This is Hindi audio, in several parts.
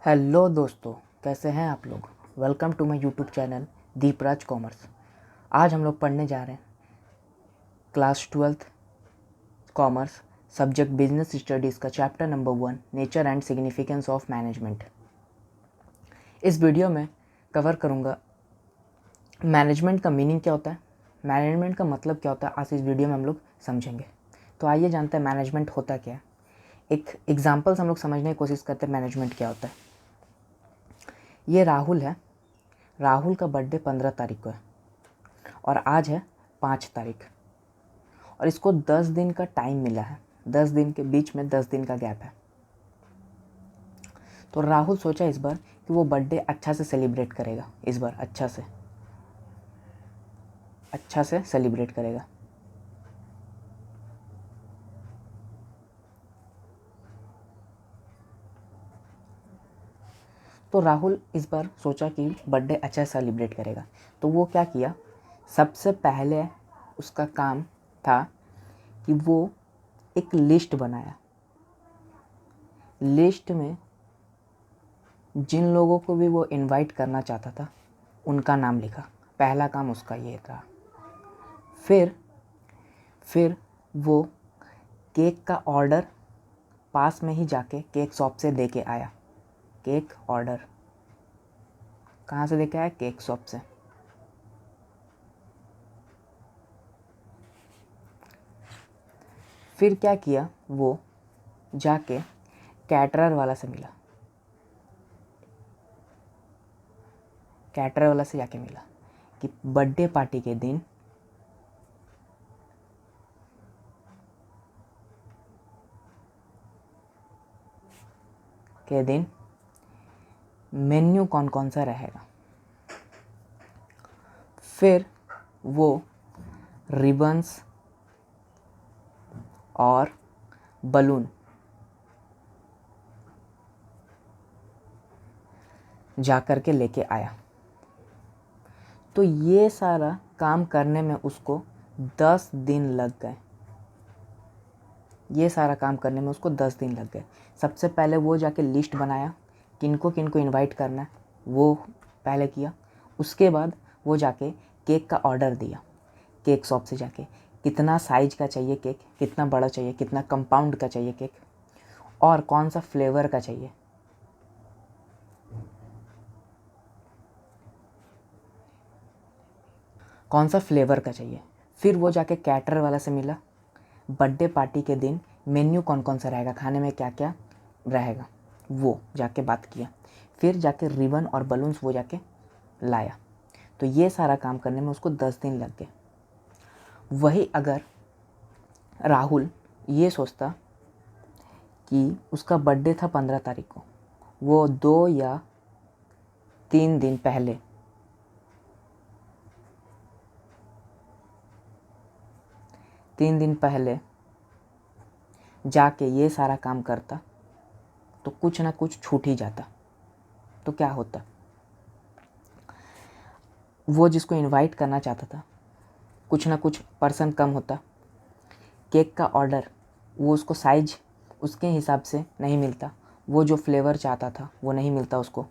हेलो दोस्तों, कैसे हैं आप लोग। Welcome to my YouTube channel Deepraj Commerce. आज हम लोग पढ़ने जा रहे हैं class 12th commerce subject business studies का chapter number 1 nature and significance of management. इस वीडियो में कवर करूँगा मैनेजमेंट का मीनिंग क्या होता है, मैनेजमेंट का मतलब क्या होता है। आज इस वीडियो में हम लोग समझेंगे। तो आइए जानते हैं मैनेजमेंट होता क्या है। एक एग्जाम्पल से हम लोग समझने की कोशिश करते हैं मैनेजमेंट क्या होता है। ये राहुल है। राहुल का बर्थडे 15 तारीख को है और आज है 5 तारीख और इसको 10 दिन का टाइम मिला है। 10 दिन के बीच में 10 दिन का गैप है। तो राहुल सोचा इस बार कि वो बर्थडे अच्छा से सेलिब्रेट करेगा। इस बार अच्छा से सेलिब्रेट करेगा। तो राहुल इस बार सोचा कि बर्थडे अच्छा से सेलिब्रेट करेगा। तो वो क्या किया, सबसे पहले उसका काम था कि वो एक लिस्ट बनाया। लिस्ट में जिन लोगों को भी वो इनवाइट करना चाहता था उनका नाम लिखा। पहला काम उसका ये था। फिर वो केक का ऑर्डर पास में ही जाके केक शॉप से दे के आया। केक ऑर्डर कहाँ से लेके आया? केक शॉप से। फिर क्या किया, वो जाके कैटरर वाला से मिला। कैटरर वाला से जाके मिला कि बर्थडे पार्टी के दिन मेन्यू कौन कौन सा रहेगा। फिर वो रिबन्स और बलून जा कर के लेके आया। तो ये सारा काम करने में उसको 10 दिन लग गए। ये सारा काम करने में उसको 10 दिन लग गए। सबसे पहले वो जाके लिस्ट बनाया किनको किनको इनवाइट करना है, वो पहले किया। उसके बाद वो जाके केक का ऑर्डर दिया। केक शॉप से जाके कितना साइज का चाहिए केक, कितना बड़ा चाहिए, कितना कंपाउंड का चाहिए केक और कौन सा फ्लेवर का चाहिए। कौन सा फ्लेवर का चाहिए। फिर वो जाके कैटरर वाला से मिला। बर्थडे पार्टी के दिन मेन्यू कौन कौन सा रहेगा, खाने में क्या क्या रहेगा, वो जाके बात किया। फिर जाके रिबन और बलून्स वो जाके लाया। तो ये सारा काम करने में उसको 10 दिन लग गए। वही अगर राहुल ये सोचता कि उसका बर्थडे था 15 तारीख को, वो 2 या 3 दिन पहले जाके ये सारा काम करता तो कुछ ना कुछ छूट ही जाता। तो क्या होता, वो जिसको इनवाइट करना चाहता था कुछ ना कुछ पर्सन कम होता। केक का ऑर्डर वो उसको साइज उसके हिसाब से नहीं मिलता। वो जो फ्लेवर चाहता था वो नहीं मिलता उसको।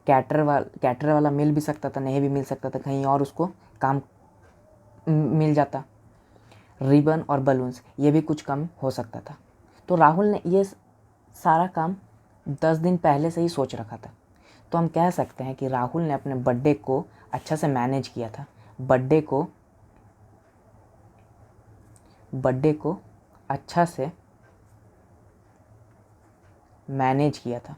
कैटरर वाला मिल भी सकता था, नहीं भी मिल सकता था, कहीं और उसको काम मिल जाता। रिबन और बलून्स ये भी कुछ कम हो सकता था। तो राहुल ने ये सारा काम 10 दिन पहले से ही सोच रखा था। तो हम कह सकते हैं कि राहुल ने अपने बर्थडे को अच्छा से मैनेज किया था। बर्थडे को अच्छा से मैनेज किया था,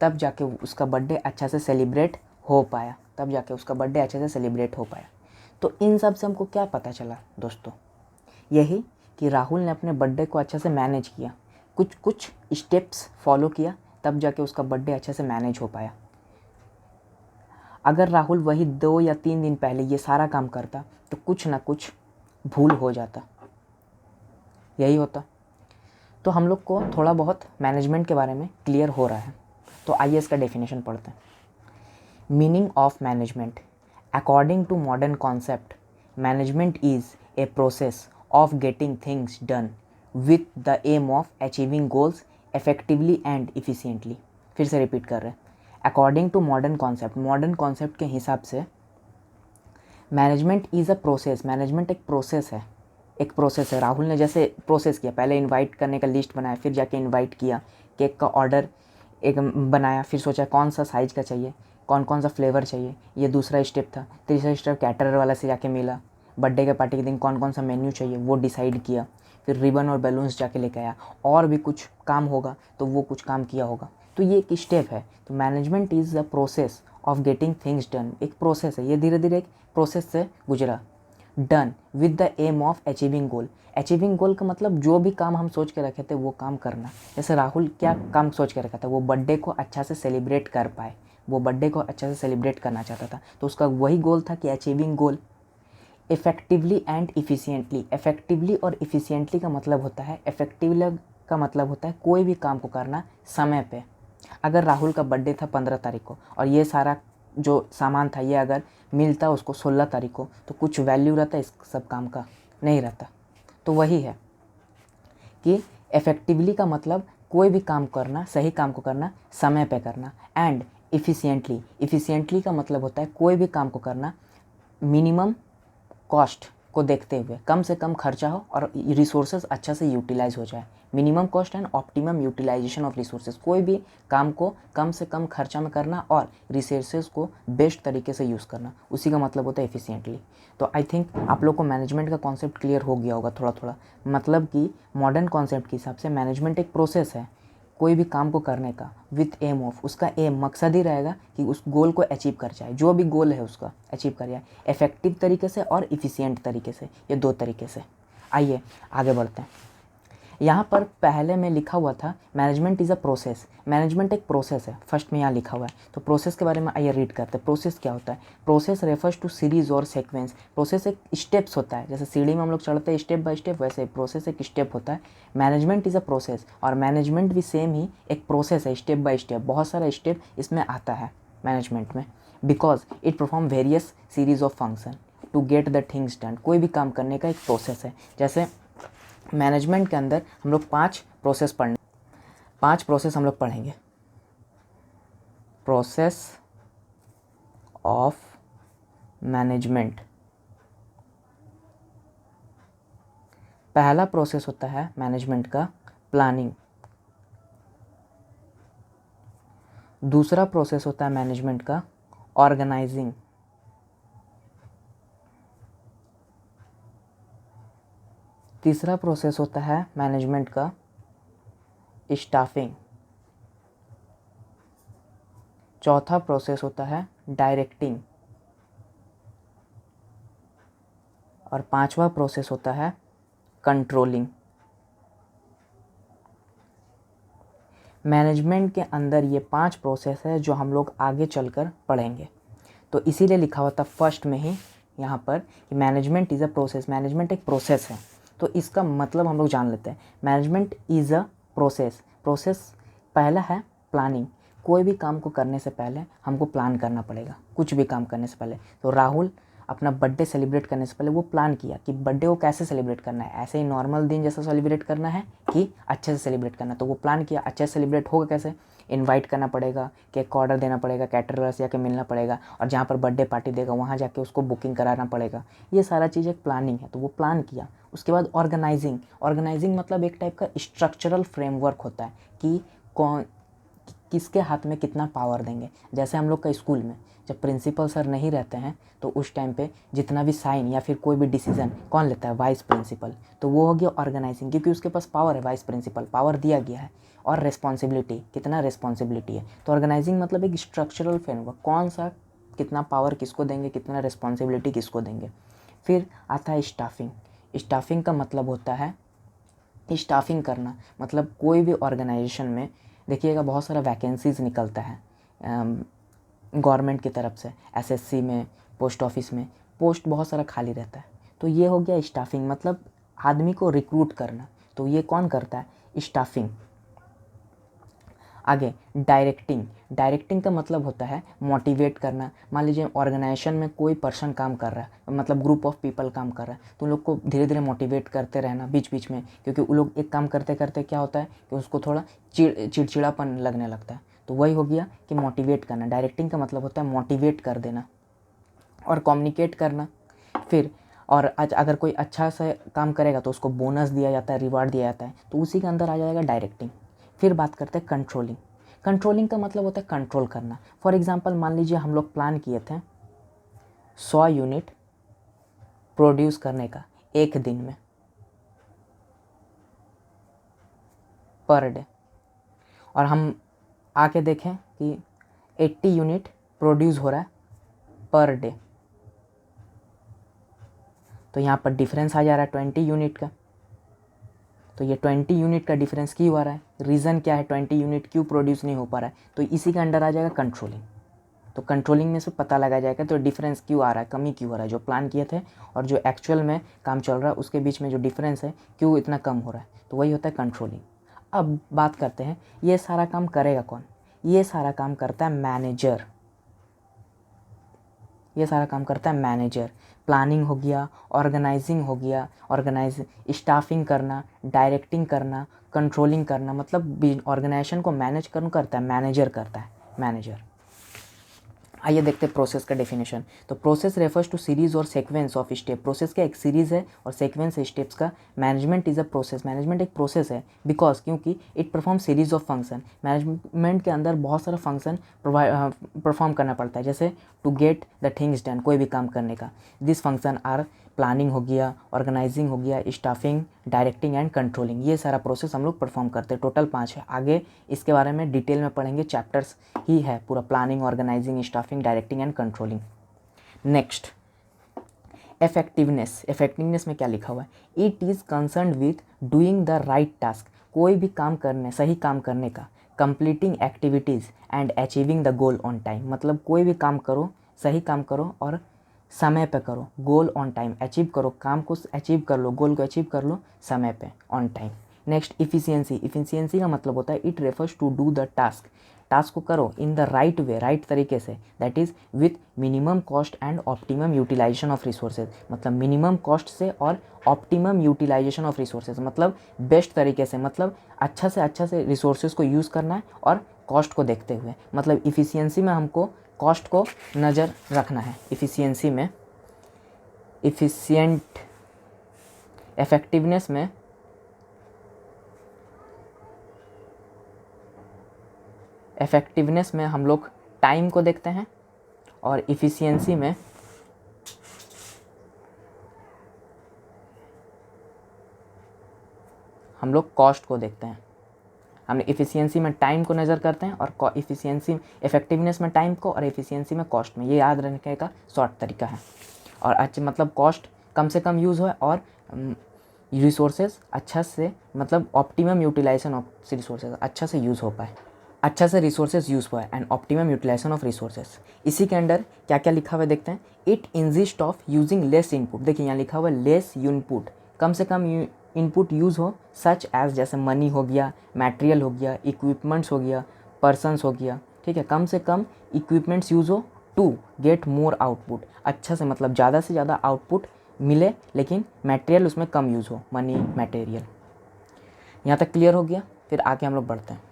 तब जाके उसका बर्थडे अच्छा से सेलिब्रेट हो पाया। तो इन सब से हमको क्या पता चला दोस्तों, यही कि राहुल ने अपने बर्थडे को अच्छा से मैनेज किया, कुछ स्टेप्स फॉलो किया, तब जाके उसका बर्थडे अच्छे से मैनेज हो पाया। अगर राहुल वही 2 या 3 दिन पहले ये सारा काम करता तो कुछ ना कुछ भूल हो जाता, यही होता। तो हम लोग को थोड़ा बहुत मैनेजमेंट के बारे में क्लियर हो रहा है। तो आइए इसका डेफिनेशन पढ़ते हैं। Meaning of management according to modern concept, management is a process of getting things done with the aim of achieving goals effectively and efficiently. फिर से रिपीट कर रहे हैं, अकॉर्डिंग टू मॉडर्न कॉन्सेप्ट के हिसाब से management is a process. Management एक प्रोसेस है। राहुल ने जैसे प्रोसेस किया, पहले इनवाइट करने का लिस्ट बनाया, फिर जाके इनवाइट किया, केक का ऑर्डर एक बनाया, फिर सोचा कौन सा साइज़ का चाहिए, कौन कौन सा फ्लेवर चाहिए, ये दूसरा स्टेप था। तीसरा स्टेप कैटरर वाला से जाके मिला, बर्थडे के पार्टी के दिन कौन कौन सा मेन्यू चाहिए वो डिसाइड किया, फिर रिबन और बैलून्स जाके लेके आया, और भी कुछ काम होगा तो वो कुछ काम किया होगा। तो ये एक स्टेप है। तो management is the process of getting things done. एक प्रोसेस है, ये धीरे धीरे एक प्रोसेस से गुजरा। Done with the aim of achieving goal. Achieving goal का मतलब जो भी काम हम सोच के रखे थे वो काम करना। जैसे राहुल क्या काम सोच के रखा था, वो बर्थडे को अच्छा से सेलिब्रेट कर पाए, वो बर्थडे को अच्छा से सेलिब्रेट करना चाहता था, तो उसका वही गोल था कि achieving goal. Effectively and efficiently. Effectively और इफ़िशिएंटली का मतलब होता है, इफेक्टिवली का मतलब होता है कोई भी काम को करना समय पे। अगर राहुल का बर्थडे था 15 तारीख को और ये सारा जो सामान था ये अगर मिलता उसको 16 तारीख को, तो कुछ वैल्यू रहता इस सब काम का? नहीं रहता। तो वही है कि इफ़ेक्टिवली का मतलब कोई भी काम करना, सही काम को करना, समय पे करना। एंड इफ़िशिएंटली का मतलब होता है कोई भी काम को करना मिनिमम कॉस्ट को देखते हुए, कम से कम खर्चा हो और रिसोर्सेज अच्छा से यूटिलाइज हो जाए। Minimum cost and optimum utilization of resources. कोई भी काम को कम से कम खर्चा में करना और रिसोर्सेज को बेस्ट तरीके से यूज़ करना, उसी का मतलब होता है एफिशिएंटली। तो आई थिंक आप लोग को मैनेजमेंट का कॉन्सेप्ट क्लियर हो गया होगा थोड़ा थोड़ा। मतलब कि मॉडर्न कॉन्सेप्ट के हिसाब से मैनेजमेंट एक प्रोसेस है कोई भी काम को करने का, विथ एम ऑफ, उसका एम मकसद ही रहेगा कि उस गोल को अचीव कर जाए, जो भी गोल है उसका अचीव कर जाए, इफेक्टिव तरीके से और इफ़िशिएंट तरीके से, ये दो तरीके से। आइए आगे बढ़ते हैं। यहाँ पर पहले में लिखा हुआ था management is a process. Management एक प्रोसेस है, फर्स्ट में यहाँ लिखा हुआ है। तो प्रोसेस के बारे में आइए रीड करते हैं। प्रोसेस क्या होता है? प्रोसेस रेफर्स टू सीरीज और सीक्वेंस। प्रोसेस एक स्टेप्स होता है, जैसे सीढ़ी में हम लोग चढ़ते हैं स्टेप बाय स्टेप, वैसे प्रोसेस एक स्टेप होता है। मैनेजमेंट इज़ अ प्रोसेस, और मैनेजमेंट भी सेम ही एक प्रोसेस है, स्टेप बाय स्टेप, बहुत सारा स्टेप इसमें आता है मैनेजमेंट में। Because it perform various series of function to get the things done. कोई भी काम करने का एक प्रोसेस है। जैसे मैनेजमेंट के अंदर हम लोग 5 प्रोसेस हम लोग पढ़ेंगे। Process of management. पहला प्रोसेस होता है मैनेजमेंट का प्लानिंग। दूसरा प्रोसेस होता है मैनेजमेंट का ऑर्गेनाइजिंग। तीसरा प्रोसेस होता है मैनेजमेंट का स्टाफिंग। चौथा प्रोसेस होता है डायरेक्टिंग। और पांचवा प्रोसेस होता है कंट्रोलिंग। मैनेजमेंट के अंदर ये 5 प्रोसेस है जो हम लोग आगे चलकर पढ़ेंगे। तो इसीलिए लिखा हुआ था फर्स्ट में ही यहाँ पर कि management is a process. Management एक प्रोसेस है, तो इसका मतलब हम लोग जान लेते हैं। Management is a process. Process पहला है प्लानिंग। कोई भी काम को करने से पहले हमको प्लान करना पड़ेगा, कुछ भी काम करने से पहले। तो राहुल अपना बर्थडे सेलिब्रेट करने से पहले वो प्लान किया कि बर्थडे को कैसे सेलिब्रेट करना है, ऐसे ही नॉर्मल दिन जैसा सेलिब्रेट करना है कि अच्छे से सेलिब्रेट करना है। तो वो प्लान किया, अच्छे से सेलिब्रेट होगा कैसे? इनवाइट करना पड़ेगा, केक का ऑर्डर देना पड़ेगा, कैटरर से जाके मिलना पड़ेगा, और जहाँ पर बर्थडे पार्टी देगा वहाँ जाके उसको बुकिंग कराना पड़ेगा। ये सारा चीज़ एक प्लानिंग है, तो वो प्लान किया। उसके बाद ऑर्गेनाइजिंग मतलब एक टाइप का स्ट्रक्चरल फ्रेमवर्क होता है कि कौन किसके हाथ में कितना पावर देंगे। जैसे हम लोग का स्कूल में जब प्रिंसिपल सर नहीं रहते हैं तो उस टाइम पे जितना भी साइन या फिर कोई भी डिसीजन कौन लेता है? Vice principal. तो वो हो गया ऑर्गेनाइजिंग, क्योंकि उसके पास पावर है, वाइस प्रिंसिपल पावर दिया गया है। और रिस्पॉन्सिबिलिटी, कितना रिस्पॉन्सिबिलिटी है। तो ऑर्गेनाइजिंग मतलब एक स्ट्रक्चरल फ्रेमवर्क, कौन सा कितना पावर किसको देंगे, कितना रिस्पॉन्सिबिलिटी किसको देंगे। फिर आता है स्टाफिंग। स्टाफिंग का मतलब होता है स्टाफिंग करना, मतलब कोई भी ऑर्गेनाइजेशन में देखिएगा बहुत सारा वैकेंसीज़ निकलता है गवर्नमेंट की तरफ से। एसएससी में, पोस्ट ऑफिस में पोस्ट बहुत सारा खाली रहता है। तो ये हो गया स्टाफिंग, मतलब आदमी को रिक्रूट करना। तो ये कौन करता है? स्टाफिंग। आगे डायरेक्टिंग, डायरेक्टिंग का मतलब होता है मोटिवेट करना। मान लीजिए ऑर्गेनाइजेशन में कोई पर्सन काम कर रहा है, मतलब ग्रुप ऑफ पीपल काम कर रहा है, तो उन लोग को धीरे धीरे मोटिवेट करते रहना बीच बीच में, क्योंकि वो लोग एक काम करते करते क्या होता है कि उसको थोड़ा चिड़चिड़ापन लगने लगता है। तो वही हो गया कि मोटिवेट करना। डायरेक्टिंग का मतलब होता है मोटिवेट कर देना और कम्युनिकेट करना। फिर और आज अगर कोई अच्छा से काम करेगा तो उसको बोनस दिया जाता है, रिवार्ड दिया जाता है, तो उसी के अंदर आ जाएगा डायरेक्टिंग। फिर बात करते हैं कंट्रोलिंग। कंट्रोलिंग का मतलब होता है कंट्रोल करना। फॉर एग्जांपल मान लीजिए हम लोग प्लान किए थे 100 यूनिट प्रोड्यूस करने का एक दिन में पर डे, और हम आके देखें कि 80 यूनिट प्रोड्यूस हो रहा है पर डे, तो यहाँ पर डिफरेंस आ जा रहा है 20 यूनिट का। तो ये 20 यूनिट का डिफरेंस क्यों आ रहा है, रीज़न क्या है, 20 यूनिट क्यों प्रोड्यूस नहीं हो पा रहा है, तो इसी के अंडर आ जाएगा कंट्रोलिंग। तो कंट्रोलिंग में से पता लगा जाएगा तो डिफरेंस क्यों आ रहा है, कमी क्यों हो रहा है, जो प्लान किए थे और जो एक्चुअल में काम चल रहा है उसके बीच में जो डिफरेंस है क्यों इतना कम हो रहा है, तो वही होता है कंट्रोलिंग। अब बात करते हैं ये सारा काम करेगा कौन, ये सारा काम करता है मैनेजर। ये सारा काम करता है मैनेजर। प्लानिंग हो गया, ऑर्गेनाइजिंग हो गया, स्टाफिंग करना, डायरेक्टिंग करना, कंट्रोलिंग करना, मतलब ऑर्गेनाइजेशन को मैनेज करता है मैनेजर, करता है मैनेजर। आइए देखते हैं प्रोसेस का डेफिनेशन। तो प्रोसेस रेफर्स टू सीरीज और सीक्वेंस ऑफ स्टेप। प्रोसेस का एक सीरीज है और सीक्वेंस है स्टेप्स का। Management is a process, management एक प्रोसेस है बिकॉज क्योंकि it perform series of function. Management के अंदर बहुत सारा फंक्शन परफॉर्म करना पड़ता है, जैसे to get the things done, कोई भी काम करने का। दिस फंक्शन आर प्लानिंग हो गया, ऑर्गेनाइजिंग हो गया, स्टाफिंग, डायरेक्टिंग एंड कंट्रोलिंग। ये सारा प्रोसेस हम लोग परफॉर्म करते हैं। टोटल 5 है। आगे इसके बारे में डिटेल में पढ़ेंगे, चैप्टर्स ही है पूरा, planning, organizing, staffing, directing and controlling. Next effectiveness. Effectiveness में क्या लिखा हुआ है, it is concern with doing the right task, कोई भी काम करने, सही काम करने का, completing activities and achieving the goal on time. मतलब कोई भी काम करो, सही काम करो और समय पे करो, गोल ऑन टाइम अचीव करो, काम को अचीव कर लो, गोल को अचीव कर लो समय पे, on time. Next efficiency. Efficiency का मतलब होता है it refers to do the task, task को करो in the right way, right तरीके से, that is with minimum cost and optimum utilization of resources. मतलब मिनिमम कॉस्ट से और ऑप्टिमम यूटिलाइजेशन ऑफ रिसोर्सेज, मतलब बेस्ट तरीके से, मतलब अच्छा से रिसोर्सेज को यूज़ करना है और कॉस्ट को देखते हुए। मतलब इफ़िशियंसी में हमको कॉस्ट को नज़र रखना है। इफ़िशियंसी में, इफ़िशियंट, इफेक्टिवनेस में हम लोग टाइम को देखते हैं और इफ़िशियंसी में हम लोग कॉस्ट को देखते हैं। हमने इफ़िशियंसी में टाइम को नज़र करते हैं और इफ़िशियंसी, इफेक्टिवनेस में टाइम को और इफ़िशियंसी में कॉस्ट में। ये याद रखने का शॉर्ट तरीका है। और अच्छा मतलब कॉस्ट कम से कम यूज़ हो और रिसोर्सेज अच्छा से, मतलब ऑप्टिमम यूटिलाइजेशन ऑफ रिसोर्सेज अच्छा से यूज़ हो पाए, अच्छा से रिसोर्सेज यूज़ हुआ है and optimum utilization of resources. इसी के अंडर क्या क्या लिखा हुआ है देखते हैं। It insist of using less input. देखिए यहाँ लिखा हुआ है लेस इनपुट, कम से कम इनपुट यूज़ हो, सच एज जैसे मनी हो गया, मटेरियल हो गया, इक्विपमेंट्स हो गया, पर्सनस हो गया, ठीक है। कम से कम इक्विपमेंट्स यूज़ हो टू गेट मोर आउटपुट, अच्छा से मतलब ज़्यादा से ज़्यादा आउटपुट मिले, लेकिन मटेरियल उसमें कम यूज़ हो, मनी मटेरियल। यहाँ तक क्लियर हो गया। फिर आगे हम लोग बढ़ते हैं।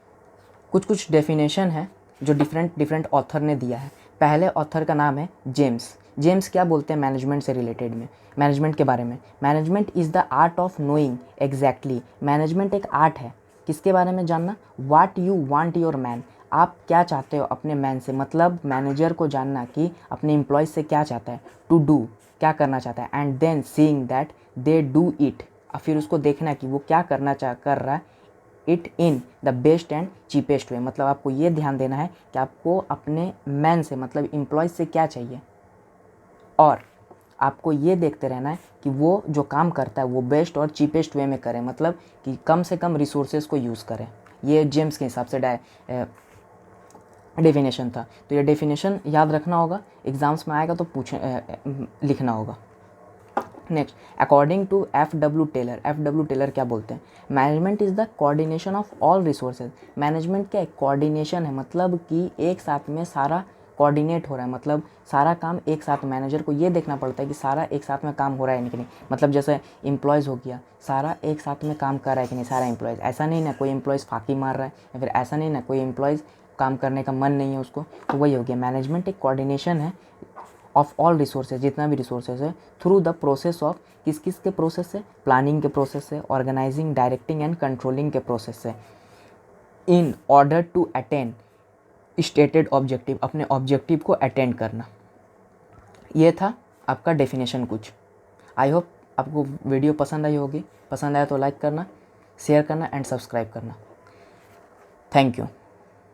कुछ डेफिनेशन है जो डिफरेंट ऑथर ने दिया है। पहले ऑथर का नाम है जेम्स। जेम्स क्या बोलते हैं मैनेजमेंट से रिलेटेड में, मैनेजमेंट के बारे में। Management is the art of knowing exactly. Management एक आर्ट है, किसके बारे में जानना, what you want your man, आप क्या चाहते हो अपने मैन से, मतलब मैनेजर को जानना कि अपने एम्प्लॉयज़ से क्या चाहता है, टू डू क्या करना चाहता है, and then seeing that they do it, फिर उसको देखना कि वो क्या कर रहा है, it in the best and cheapest way. मतलब आपको ये ध्यान देना है कि आपको अपने मैन से, मतलब एम्प्लॉयज़ से क्या चाहिए, और आपको ये देखते रहना है कि वो जो काम करता है वो बेस्ट और चीपेस्ट वे में करे, मतलब कि कम से कम रिसोर्सेज को यूज़ करे। ये जेम्स के हिसाब से डेफिनेशन था। तो ये डेफिनेशन याद रखना होगा, एग्ज़ाम्स में आएगा तो लिखना होगा। Next, according to F W Taylor क्या बोलते हैं? Management is the coordination of all resources. Management क्या एक कोऑर्डिनेशन है, मतलब कि एक साथ में सारा कोऑर्डिनेट हो रहा है, मतलब सारा काम एक साथ। मैनेजर को ये देखना पड़ता है कि सारा एक साथ में काम हो रहा है कि नहीं। मतलब जैसे एम्प्लॉयज़ हो गया, सारा एक साथ में काम कर रहा है कि नहीं सारा एम्प्लॉयज़। ऐसा नहीं ना कोई एम्प्लॉयज़ फाकी मार रहा है, या फिर ऐसा नहीं ना कोई एम्प्लॉयज़ काम करने का मन नहीं है उसको। तो वही हो गया, मैनेजमेंट एक कोऑर्डिनेशन है ऑफ ऑल रिसोर्सेज, जितना भी रिसोर्सेज है, थ्रू द प्रोसेस ऑफ किस किस के प्रोसेस से? प्लानिंग के प्रोसेस से, ऑर्गेनाइजिंग, डायरेक्टिंग एंड कंट्रोलिंग के प्रोसेस से, in order to attain stated objective, अपने ऑब्जेक्टिव को अटेंड करना। ये था आपका डेफिनेशन कुछ। आई होप आपको वीडियो पसंद आई होगी। पसंद आया तो लाइक करना, शेयर करना एंड सब्सक्राइब करना। Thank you.